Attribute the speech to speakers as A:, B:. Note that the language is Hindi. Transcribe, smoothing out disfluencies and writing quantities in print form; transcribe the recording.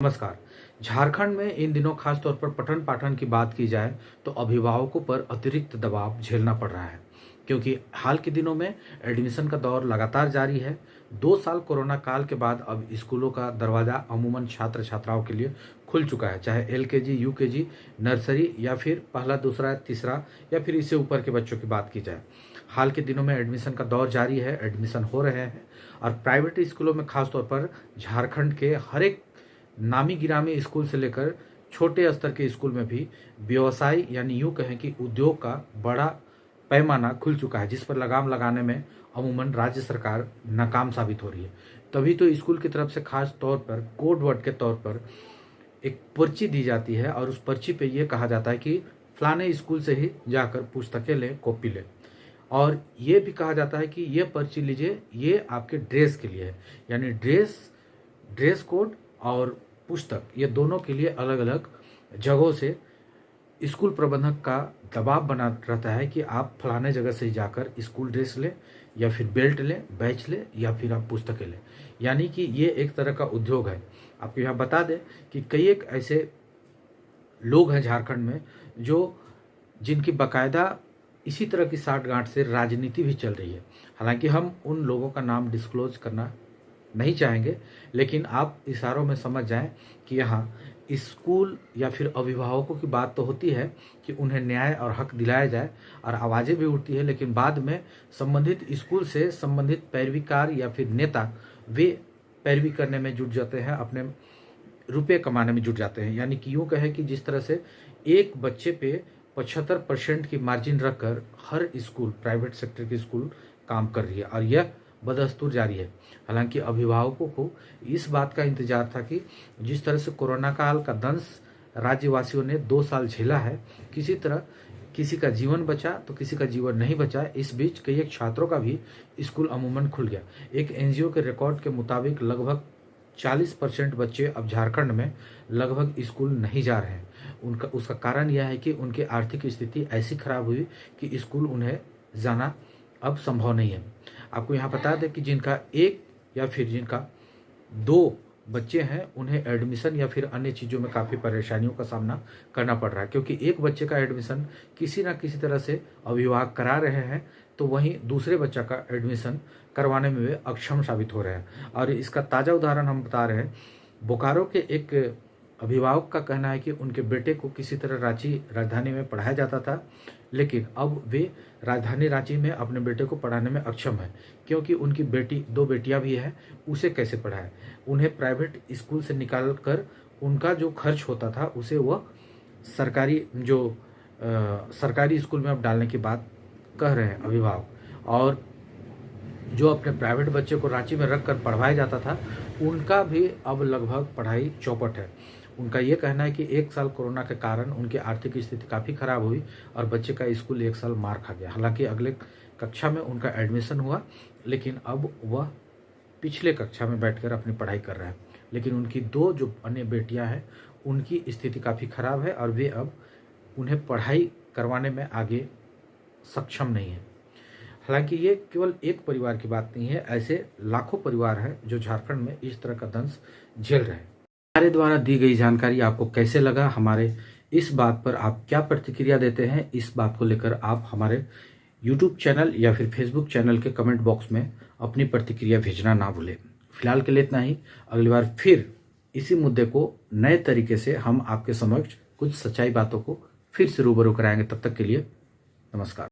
A: नमस्कार। झारखंड में इन दिनों खास तौर पर पठन पाठन की बात की जाए तो अभिभावकों पर अतिरिक्त दबाव झेलना पड़ रहा है, क्योंकि हाल के दिनों में एडमिशन का दौर लगातार जारी है। 2 साल कोरोना काल के बाद अब स्कूलों का दरवाजा अमूमन छात्र छात्राओं के लिए खुल चुका है, चाहे एलकेजी, यूकेजी, नर्सरी या फिर पहला, दूसरा, तीसरा या फिर इससे ऊपर के बच्चों की बात की जाए। हाल के दिनों में एडमिशन का दौर जारी है, एडमिशन हो रहे हैं और प्राइवेट स्कूलों में खासतौर पर झारखंड के हर एक नामी गिरामी स्कूल से लेकर छोटे स्तर के स्कूल में भी व्यवसाय यानी यूं कहें कि उद्योग का बड़ा पैमाना खुल चुका है, जिस पर लगाम लगाने में अमूमन राज्य सरकार नाकाम साबित हो रही है। तभी तो स्कूल की तरफ से खास तौर पर कोड वर्ड के तौर पर एक पर्ची दी जाती है और उस पर्ची पे ये कहा जाता है कि फलाने स्कूल से ही जाकर पुस्तकें लें, कॉपी लें। और ये भी कहा जाता है कि ये पर्ची लीजिए, ये आपके ड्रेस के लिए है, यानी ड्रेस कोड और पुस्तक ये दोनों के लिए अलग अलग जगहों से स्कूल प्रबंधक का दबाव बना रहता है कि आप फलाने जगह से जाकर स्कूल ड्रेस लें या फिर बेल्ट लें, बैच लें या फिर आप पुस्तकें लें। यानी कि ये एक तरह का उद्योग है। आपको यहाँ बता दें कि कई एक ऐसे लोग हैं झारखंड में जिनकी बाकायदा इसी तरह की साठगांठ से राजनीति भी चल रही है। हालांकि हम उन लोगों का नाम डिस्क्लोज करना नहीं चाहेंगे, लेकिन आप इशारों में समझ जाएं कि यहाँ स्कूल या फिर अभिभावकों की बात तो होती है कि उन्हें न्याय और हक दिलाया जाए और आवाज़ें भी उठती है, लेकिन बाद में संबंधित स्कूल से संबंधित पैरवीकार या फिर नेता वे पैरवी करने में जुट जाते हैं, अपने रुपये कमाने में जुट जाते हैं। यानी कि यूँ कहें कि जिस तरह से एक बच्चे पे 75% की मार्जिन रखकर हर स्कूल, प्राइवेट सेक्टर की स्कूल काम कर रही है और यह बदस्तूर जारी है। हालांकि अभिभावकों को इस बात का इंतजार था कि जिस तरह से कोरोना काल का दंश राज्यवासियों ने 2 साल झेला है, किसी तरह किसी का जीवन बचा तो किसी का जीवन नहीं बचा। इस बीच कई एक छात्रों का भी स्कूल अमूमन खुल गया। एक एनजीओ के रिकॉर्ड के मुताबिक लगभग 40% बच्चे अब झारखंड में लगभग स्कूल नहीं जा रहे हैं। उसका कारण यह है कि उनकी आर्थिक स्थिति ऐसी खराब हुई कि स्कूल उन्हें जाना अब संभव नहीं है। आपको यहाँ बता दें कि जिनका एक या फिर जिनका 2 बच्चे हैं, उन्हें एडमिशन या फिर अन्य चीज़ों में काफ़ी परेशानियों का सामना करना पड़ रहा है, क्योंकि एक बच्चे का एडमिशन किसी न किसी तरह से अभिभावक करा रहे हैं तो वहीं दूसरे बच्चा का एडमिशन करवाने में वे अक्षम साबित हो रहे हैं। और इसका ताज़ा उदाहरण हम बता रहे हैं। बोकारो के एक अभिभावक का कहना है कि उनके बेटे को किसी तरह राजधानी में पढ़ाया जाता था, लेकिन अब वे राजधानी रांची में अपने बेटे को पढ़ाने में अक्षम है, क्योंकि उनकी 2 बेटियां भी हैं। उसे कैसे पढ़ाए? उन्हें प्राइवेट स्कूल से निकाल कर उनका जो खर्च होता था उसे वह सरकारी स्कूल में अब डालने की बात कह रहे हैं अभिभावक। और जो अपने प्राइवेट बच्चे को रांची में रख कर पढ़वाया जाता था, उनका भी अब लगभग पढ़ाई चौपट है। उनका ये कहना है कि 1 साल कोरोना के कारण उनकी आर्थिक स्थिति काफ़ी खराब हुई और बच्चे का स्कूल 1 साल मार खा गया। हालांकि अगले कक्षा में उनका एडमिशन हुआ, लेकिन अब वह पिछले कक्षा में बैठकर अपनी पढ़ाई कर रहे हैं। लेकिन उनकी 2 जो अन्य बेटियां हैं, उनकी स्थिति काफ़ी खराब है और वे अब उन्हें पढ़ाई करवाने में आगे सक्षम नहीं है। हालांकि ये केवल एक परिवार की बात नहीं है, ऐसे लाखों परिवार हैं जो झारखंड में इस तरह का दंश झेल रहे हैं। हमारे द्वारा दी गई जानकारी आपको कैसे लगा, हमारे इस बात पर आप क्या प्रतिक्रिया देते हैं, इस बात को लेकर आप हमारे YouTube चैनल या फिर Facebook चैनल के कमेंट बॉक्स में अपनी प्रतिक्रिया भेजना ना भूलें। फिलहाल के लिए इतना ही। अगली बार फिर इसी मुद्दे को नए तरीके से हम आपके समक्ष कुछ सच्चाई बातों को फिर से रूबरू कराएंगे। तब तक के लिए नमस्कार।